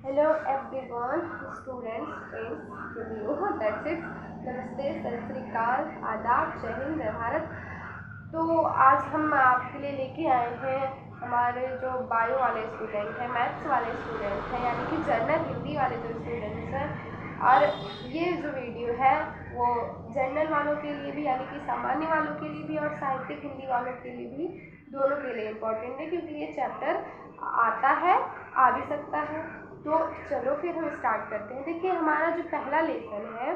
Hello everyone, students, friends, review that's it. नमस्ते, सत श्री अकाल, आदाब, जय हिंद, जय भारत। तो आज हम आपके लिए लेके आए हैं हमारे जो बायो वाले स्टूडेंट हैं, मैथ्स वाले स्टूडेंट हैं, यानी कि जनरल हिंदी वाले जो स्टूडेंट्स हैं। और ये जो वीडियो है वो जनरल वालों के लिए भी, यानी कि सामान्य वालों के लिए भी, और साहित्यिक हिंदी वालों के लिए भी, दोनों के लिए इम्पोर्टेंट है, क्योंकि ये चैप्टर आता है, आ भी सकता है। तो चलो फिर हम स्टार्ट करते हैं। देखिए, हमारा जो पहला लेसन है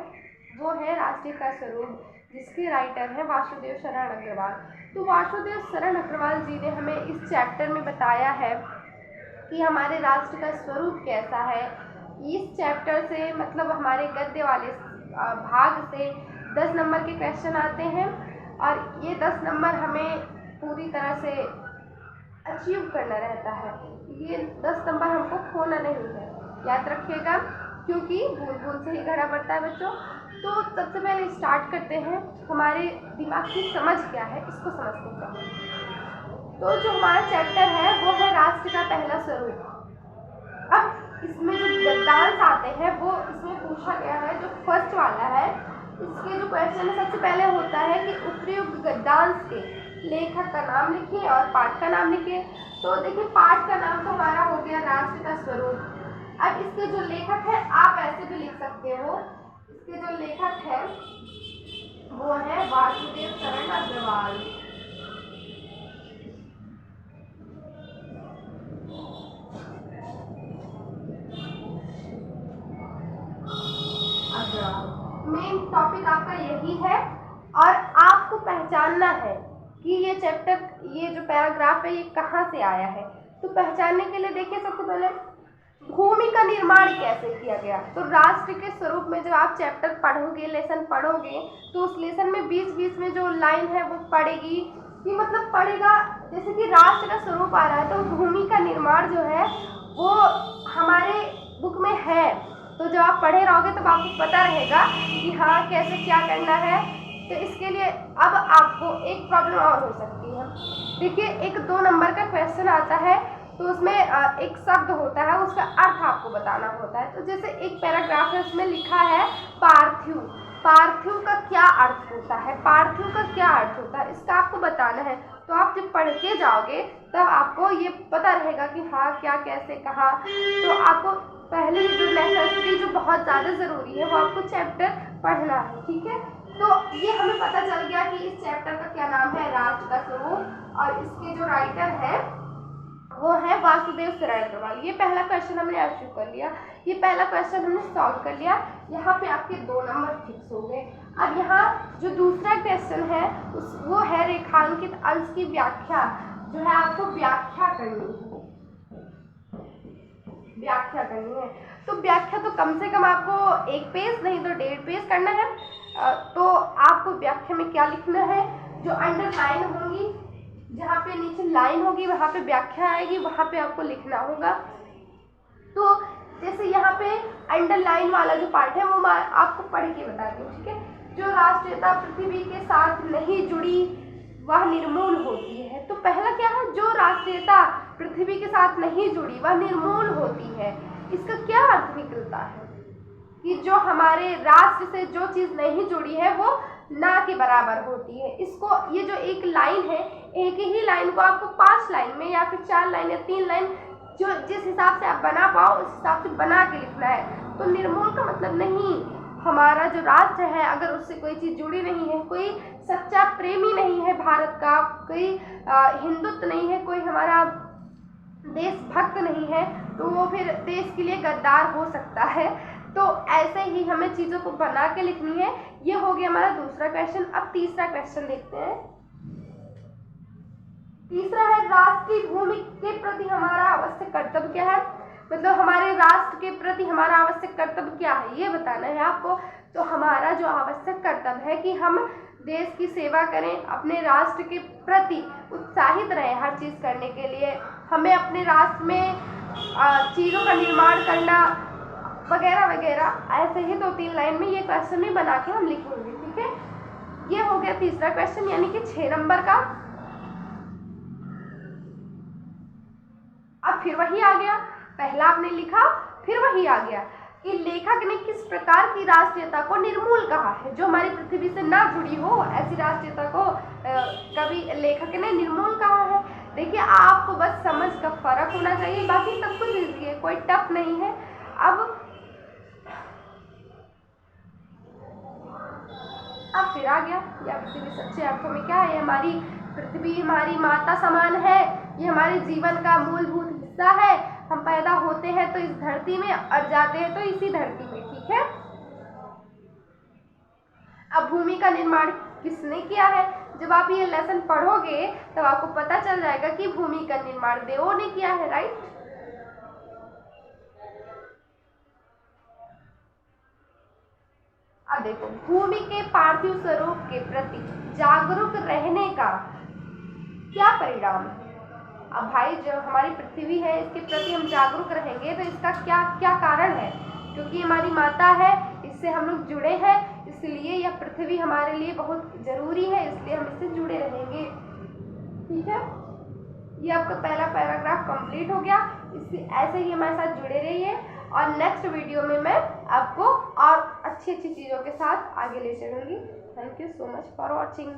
वो है राष्ट्र का स्वरूप, जिसके राइटर हैं वासुदेव शरण अग्रवाल। तो वासुदेव शरण अग्रवाल जी ने हमें इस चैप्टर में बताया है कि हमारे राष्ट्र का स्वरूप कैसा है। इस चैप्टर से मतलब हमारे गद्य वाले भाग से 10 नंबर के क्वेश्चन आते हैं, और ये 10 नंबर हमें पूरी तरह से अचीव करना रहता है। ये 10 नंबर हमको खोना नहीं है, याद रखिएगा, क्योंकि बूंद बूंद से ही घड़ा बढ़ता है बच्चों। तो सबसे पहले स्टार्ट करते हैं, हमारे दिमाग की समझ क्या है इसको समझते हैं। तो जो हमारा चैप्टर है वो है राष्ट्र का पहला स्वरूप। अब इसमें जो गद्यांश आते हैं वो इसमें पूछा गया है। जो फर्स्ट वाला है, इसके जो क्वेश्चन है, सबसे पहले होता है कि उपयुक्त गद्यांश के लेखक का नाम लिखिए और पाठ का नाम लिखिए। तो देखिए, पाठ का नाम तो हमारा हो गया राष्ट्र का स्वरूप। अब इसके जो लेखक है, आप ऐसे भी लिख सकते हो, इसके जो लेखक है वो है वासुदेव शरण अग्रवाल। मेन टॉपिक आपका यही है, और आपको पहचानना है कि ये चैप्टर, ये जो पैराग्राफ है, ये कहाँ से आया है। तो पहचानने के लिए देखिए, सबसे पहले भूमि का निर्माण कैसे किया गया। तो राष्ट्र के स्वरूप में जब आप चैप्टर पढ़ोगे, लेसन पढ़ोगे, तो उस लेसन में बीच बीच में जो लाइन है वो पड़ेगी, कि मतलब पड़ेगा, जैसे कि राष्ट्र का स्वरूप आ रहा है, तो भूमि का निर्माण जो है वो हमारे बुक में है। तो जब आप पढ़े रहोगे तब आपको पता रहेगा कि हाँ कैसे क्या करना है। तो इसके लिए अब आपको एक प्रॉब्लम और हो सकती है। देखिए, एक 2 नंबर का क्वेश्चन आता है, तो उसमें एक शब्द होता है, उसका अर्थ आपको बताना होता है। तो जैसे एक पैराग्राफ है, उसमें लिखा है पार्थिव। पार्थिव का क्या अर्थ होता है, पार्थिव का क्या अर्थ होता है, इसका आपको बताना है। तो आप जब पढ़ के जाओगे तब आपको ये पता रहेगा कि हाँ क्या, कैसे, कहाँ। तो आपको पहले जो नेसेसिटी, जो बहुत ज़्यादा ज़रूरी है, वो आपको चैप्टर पढ़ना है, ठीक है। तो ये हमें पता चल गया कि इस चैप्टर का क्या नाम है, राष्ट्र का स्वरूप, और इसके जो राइटर है वो है वासुदेव शरण अग्रवाल। ये पहला क्वेश्चन हमने अचीव कर लिया, ये पहला क्वेश्चन हमने सॉल्व कर लिया। यहाँ पे आपके 2 नंबर फिक्स हो गए। अब यहाँ जो दूसरा क्वेश्चन है वो है रेखांकित अंश की व्याख्या, जो है आपको व्याख्या करनी है, व्याख्या करनी है। तो व्याख्या तो कम से कम आपको 1 पेज नहीं तो 1.5 पेज करना है। तो आपको व्याख्या में क्या लिखना है, जो अंडरलाइन होंगी, जहाँ पे नीचे लाइन होगी वहाँ पे व्याख्या आएगी, वहाँ पे आपको लिखना होगा। तो जैसे यहाँ पे अंडरलाइन वाला जो पार्ट है वो मैं आपको पढ़ के बताती हूँ, ठीक है। जो राष्ट्रीयता पृथ्वी के साथ नहीं जुड़ी वह निर्मूल होती है। तो पहला क्या है, जो राष्ट्रीयता पृथ्वी के साथ नहीं जुड़ी वह निर्मूल होती है। इसका क्या अर्थ निकलता है कि जो हमारे राष्ट्र से जो चीज़ नहीं जुड़ी है वो ना के बराबर होती है। इसको, ये जो एक लाइन है, एक ही लाइन को आपको 5 लाइन में या फिर 4 लाइन या 3 लाइन, जो जिस हिसाब से आप बना पाओ उस हिसाब से बना के लिखना है। तो निर्मूल का मतलब नहीं, हमारा जो राष्ट्र है अगर उससे कोई चीज़ जुड़ी नहीं है, कोई सच्चा प्रेमी नहीं है भारत का, कोई हिंदुत्व नहीं है, कोई हमारा देशभक्त नहीं है, तो वो फिर देश के लिए गद्दार हो सकता है। तो ऐसे ही हमें चीज़ों को बना के लिखनी है। ये हो गया हमारा दूसरा क्वेश्चन। अब तीसरा क्वेश्चन देखते हैं। तीसरा है, राष्ट्रीय भूमि के प्रति हमारा आवश्यक कर्तव्य क्या है। मतलब हमारे राष्ट्र के प्रति हमारा आवश्यक कर्तव्य क्या है, ये बताना है आपको। तो हमारा जो आवश्यक कर्तव्य है कि हम देश की सेवा करें, अपने राष्ट्र के प्रति उत्साहित रहें हर चीज़ करने के लिए। हमें अपने राष्ट्र में चीज़ों का निर्माण करना वगैरह वगैरह। ऐसे ही 2-3 लाइन में ये क्वेश्चन भी बना के हम लिखेंगे, ठीक है। ये हो गया तीसरा क्वेश्चन, यानी कि 6 नंबर का। अब फिर वही आ गया, पहला आपने लिखा फिर वही आ गया कि लेखक ने किस प्रकार की राष्ट्रीयता को निर्मूल कहा है, जो हमारी पृथ्वी से ना जुड़ी हो ऐसी राष्ट्रीयता को कवि लेखक ने निर्मूल कहा है। देखिए आपको बस समझ का फर्क होना चाहिए, बाकी सब कुछ इजी है, कोई टफ नहीं है। अब फिर आ गया यह पृथ्वी सच्चे अर्थों में क्या है, हमारी पृथ्वी हमारी माता समान है, ये हमारे जीवन का मूलभूत हिस्सा है। हम पैदा होते हैं तो इस धरती में और जाते हैं तो इसी धरती में, ठीक है। अब भूमि का निर्माण किसने किया है, जब आप ये लेसन पढ़ोगे तब आपको पता चल जाएगा कि भूमि का निर्माण देवों ने किया है, राइट। अब देखो भूमि के पार्थिव स्वरूप के प्रति जागरूक रहने का क्या परिणाम है। अब भाई जो हमारी पृथ्वी है इसके प्रति हम जागरूक रहेंगे तो इसका क्या क्या कारण है, क्योंकि हमारी माता है, इससे हम लोग जुड़े हैं, इसलिए यह पृथ्वी हमारे लिए बहुत जरूरी है, इसलिए हम इससे जुड़े रहेंगे, ठीक है। ये आपका पहला पैराग्राफ कंप्लीट हो गया। इससे ऐसे ही हमारे साथ जुड़े रहिए और नेक्स्ट वीडियो में मैं आपको और अच्छी अच्छी चीज़ों के साथ आगे ले चलूँगी। Thank you so much for watching.